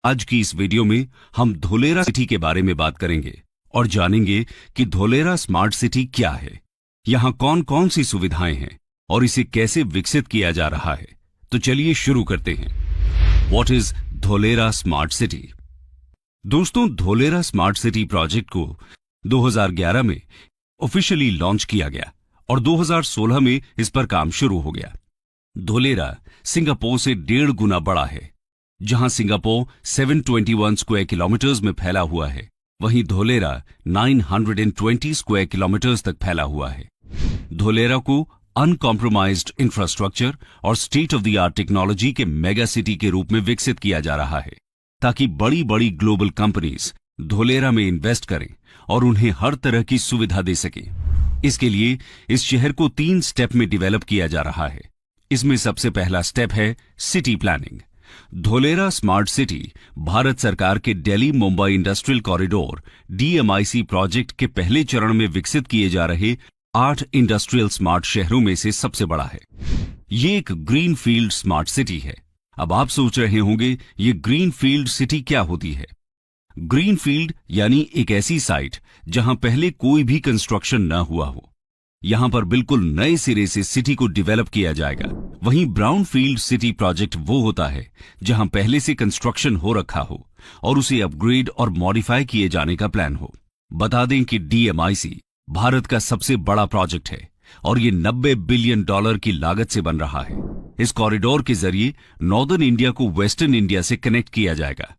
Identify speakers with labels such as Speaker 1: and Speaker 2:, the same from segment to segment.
Speaker 1: आज की इस वीडियो में हम धोलेरा सिटी के बारे में बात करेंगे और जानेंगे कि धोलेरा स्मार्ट सिटी क्या है, यहाँ कौन कौन सी सुविधाएं हैं और इसे कैसे विकसित किया जा रहा है। तो चलिए शुरू करते हैं। What is Dholera smart city? दोस्तों, धोलेरा स्मार्ट सिटी प्रोजेक्ट को 2011 में ऑफिशियली लॉन्च किया गया और 2016 में इस पर काम शुरू हो गया। धोलेरा सिंगापुर से 1.5 गुना बड़ा है। जहां सिंगापुर 721 स्क्वायर किलोमीटर्स में फैला हुआ है, वहीं धोलेरा 920 स्क्वायर किलोमीटर्स तक फैला हुआ है। धोलेरा को अनकॉम्प्रोमाइज्ड इंफ्रास्ट्रक्चर और state of the art technology के मेगा सिटी के रूप में विकसित किया जा रहा है, ताकि बड़ी बड़ी ग्लोबल कंपनीज धोलेरा में इन्वेस्ट करें और उन्हें हर तरह की सुविधा दे सके। इसके लिए इस शहर को 3 स्टेप में डेवलप किया जा रहा है। इसमें सबसे पहला स्टेप है city planning. Dholera smart city Bharat सरकार के Delhi Mumbai industrial corridor DMIC project के पहले चरण में विकसित किए जा रहे 8 इंडस्ट्रियल स्मार्ट शहरों में से सबसे बड़ा है। ये एक ग्रीन फील्ड स्मार्ट सिटी है। अब आप सोच रहे होंगे ये ग्रीन फील्ड सिटी क्या होती है? ग्रीन फील्ड यानी एक ऐसी साइट जहां पहले कोई भी कंस्ट्रक्शन न हुआ हो। यहां पर बिल्कुल नए सिरे से सिटी को डेवलप किया जाएगा। वहीं ब्राउन फील्ड सिटी प्रोजेक्ट वो होता है जहां पहले से कंस्ट्रक्शन हो रखा हो और उसे अपग्रेड और मॉडिफाई किए जाने का प्लान हो। बता दें कि DMIC भारत का सबसे बड़ा प्रोजेक्ट है और ये $90 बिलियन की लागत से बन रहा है। इस कॉरिडोर के जरिए नॉर्दर्न इंडिया को वेस्टर्न इंडिया से कनेक्ट किया जाएगा।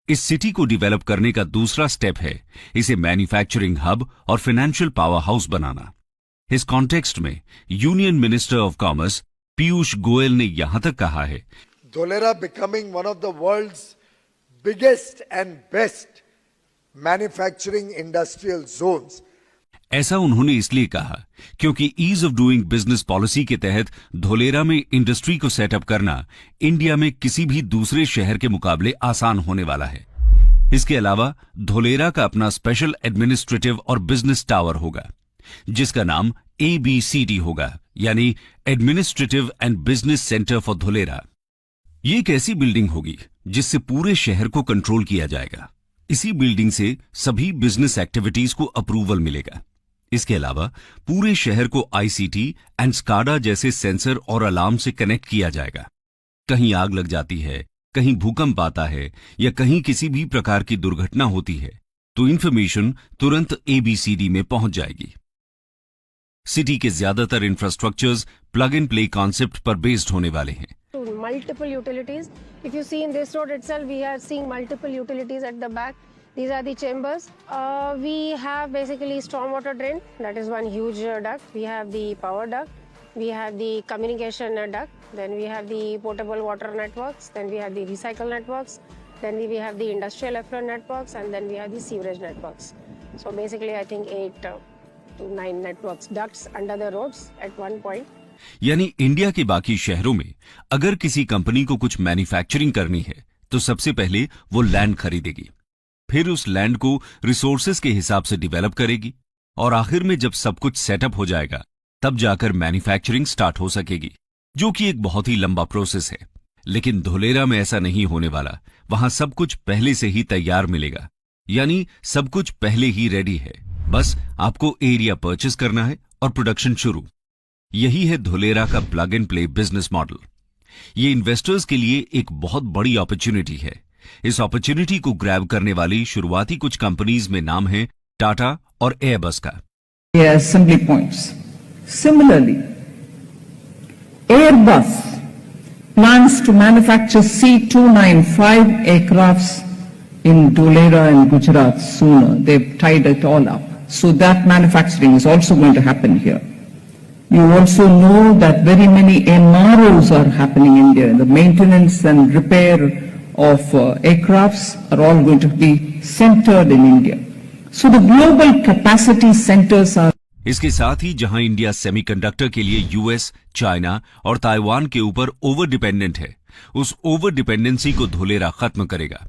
Speaker 1: इस सिटी को डेवलप करने का दूसरा स्टेप है इसे मैन्युफैक्चरिंग हब और फाइनेंशियल पावर हाउस बनाना। इस कॉन्टेक्स्ट में union minister of commerce Piyush Goyal ने यहां तक कहा है,
Speaker 2: Dholera becoming one of the world's biggest and best manufacturing industrial zones.
Speaker 1: ऐसा उन्होंने इसलिए कहा क्योंकि ease of doing business policy के तहत धोलेरा में इंडस्ट्री को सेटअप करना इंडिया में किसी भी दूसरे शहर के मुकाबले आसान होने वाला है। इसके अलावा धोलेरा का अपना स्पेशल एडमिनिस्ट्रेटिव और बिजनेस टावर होगा, जिसका नाम ABCD होगा, यानी administrative and business centre for Dholera. ये एक ऐसी बिल्डिंग होगी जिससे पूरे शहर को कंट्रोल किया जाएगा। इसी बिल्डिंग से सभी बिजनेस एक्टिविटीज को अप्रूवल मिलेगा। इसके अलावा पूरे शहर को ICT एंड SCADA जैसे सेंसर और अलार्म से कनेक्ट किया जाएगा। कहीं आग लग जाती है, कहीं भूकंप आता है या कहीं किसी भी प्रकार की दुर्घटना होती है तो इंफॉर्मेशन तुरंत ABCD में पहुंच जाएगी। सिटी के ज्यादातर infrastructures plug and play concept पर बेस्ड होने वाले हैं।
Speaker 3: Multiple utilities. If you see in this road itself, we are seeing multiple utilities at the back. These are the chambers. We have basically stormwater drain. That is one huge duct. We have the power duct. We have the communication duct. Then we have the potable water networks. Then we have the recycle networks. Then we have the industrial effluent networks, and then we have the sewerage networks. So basically, I think 8 to 9 networks, ducts under the roads at one point.
Speaker 1: यानी India के बाकी शहरों में अगर किसी company को कुछ manufacturing करनी है तो सबसे पहले वो लैंड खरीदेगी, फिर उस लैंड को रिसोर्सेज के हिसाब से डेवलप करेगी और आखिर में जब सब कुछ सेटअप हो जाएगा तब जाकर मैन्युफैक्चरिंग स्टार्ट हो सकेगी, जो कि एक बहुत ही लंबा प्रोसेस है। लेकिन धोलेरा में ऐसा नहीं होने वाला। वहां सब कुछ पहले से ही तैयार मिलेगा, यानी सब कुछ पहले ही रेडी है। बस आपको एरिया परचेस करना है और प्रोडक्शन शुरू। यही है धोलेरा का plug and play business model. ये इन्वेस्टर्स के लिए एक बहुत बड़ी अपॉर्चुनिटी है। इस अपॉर्चुनिटी को ग्रैब करने वाली शुरुआती कुछ कंपनीज में नाम है टाटा और एयरबस का।
Speaker 4: Assembly points. Similarly, Airbus plans to manufacture C295 aircrafts in Dholera and Gujarat sooner. They've tied it all up. So that manufacturing is also going to happen here. You also know that very many MROs are happening in India. The maintenance and repair of aircrafts are all going to be centered in India. So the global capacity centers are.
Speaker 1: इसके साथ ही जहां India semiconductor के लिए US, China और Taiwan के ऊपर over dependent है, उस ओवर डिपेंडेंसी को धोलेरा खत्म करेगा,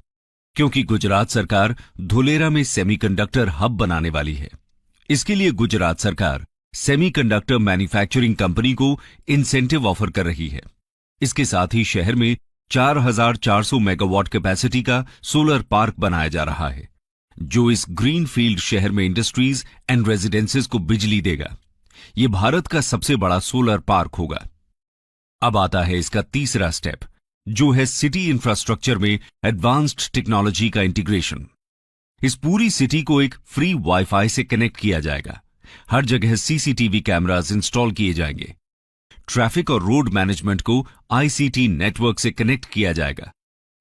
Speaker 1: क्योंकि गुजरात सरकार धोलेरा में सेमीकंडक्टर हब बनाने वाली है। इसके लिए गुजरात सरकार सेमीकंडक्टर मैन्युफैक्चरिंग कंपनी को इंसेंटिव ऑफर कर रही है। इसके साथ ही शहर में 4,400 मेगावाट कैपेसिटी का सोलर पार्क बनाया जा रहा है, जो इस ग्रीनफील्ड शहर में इंडस्ट्रीज एंड रेजिडेंसेस को बिजली देगा। यह भारत का सबसे बड़ा सोलर पार्क होगा। अब आता है इसका तीसरा स्टेप, जो है सिटी इंफ्रास्ट्रक्चर में एडवांस्ड टेक्नोलॉजी का इंटीग्रेशन। इस पूरी सिटी को एक फ्री वाईफाई से कनेक्ट किया जाएगा। हर जगह सीसीटीवी कैमरास इंस्टॉल किए जाएंगे। ट्रैफिक और रोड मैनेजमेंट को आईसीटी नेटवर्क से कनेक्ट किया जाएगा।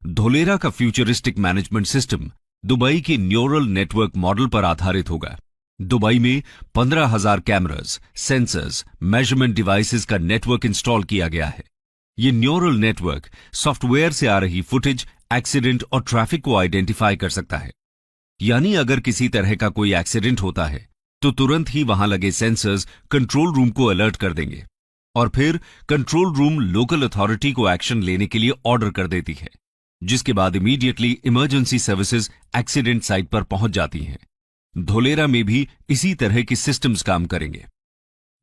Speaker 1: धोलेरा का फ्यूचरिस्टिक मैनेजमेंट सिस्टम दुबई के न्यूरल नेटवर्क मॉडल पर आधारित होगा। दुबई में 15,000 कैमरास, सेंसर्स, मेजरमेंट डिवाइसेस का नेटवर्क इंस्टॉल किया गया है। यह न्यूरल नेटवर्क सॉफ्टवेयर से आ रही फुटेज, एक्सीडेंट और ट्रैफिक को आइडेंटिफाई कर सकता है। यानी अगर किसी तरह का कोई एक्सीडेंट होता है तो तुरंत ही वहां लगे सेंसर्स कंट्रोल रूम को अलर्ट कर देंगे और फिर कंट्रोल रूम लोकल अथॉरिटी को एक्शन लेने के लिए ऑर्डर कर देती है, जिसके बाद immediately emergency services accident site पर पहुंच जाती हैं। धोलेरा में भी इसी तरह की सिस्टम्स काम करेंगे।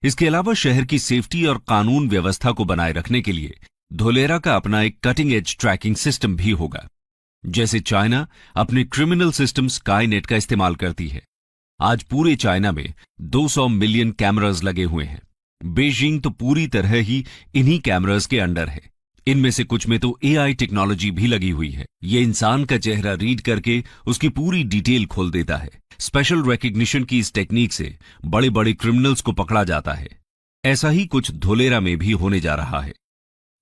Speaker 1: इसके अलावा शहर की सेफ्टी और कानून व्यवस्था को बनाए रखने के लिए धोलेरा का अपना एक कटिंग एज ट्रैकिंग सिस्टम भी होगा। जैसे चाइना अपने क्रिमिनल सिस्टम स्काईनेट का इस्तेमाल करती है। आज पूरे चाइना में 200 मिलियन कैमरास लगे हुए हैं। बीजिंग तो पूरी तरह ही इन्हीं कैमरास के अंडर है। इनमें से कुछ में तो एआई टेक्नोलॉजी भी लगी हुई है। ये इंसान का चेहरा रीड करके उसकी पूरी डिटेल खोल देता है। स्पेशल रिकग्निशन की इस टेक्निक से बड़े बड़े क्रिमिनल्स को पकड़ा जाता है। ऐसा ही कुछ धोलेरा में भी होने जा रहा है।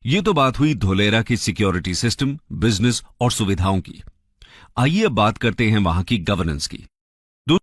Speaker 1: ये तो बात हुई धोलेरा की सिक्योरिटी सिस्टम, बिजनेस और सुविधाओं की। आइए अब बात करते हैं वहां की गवर्नेंस की।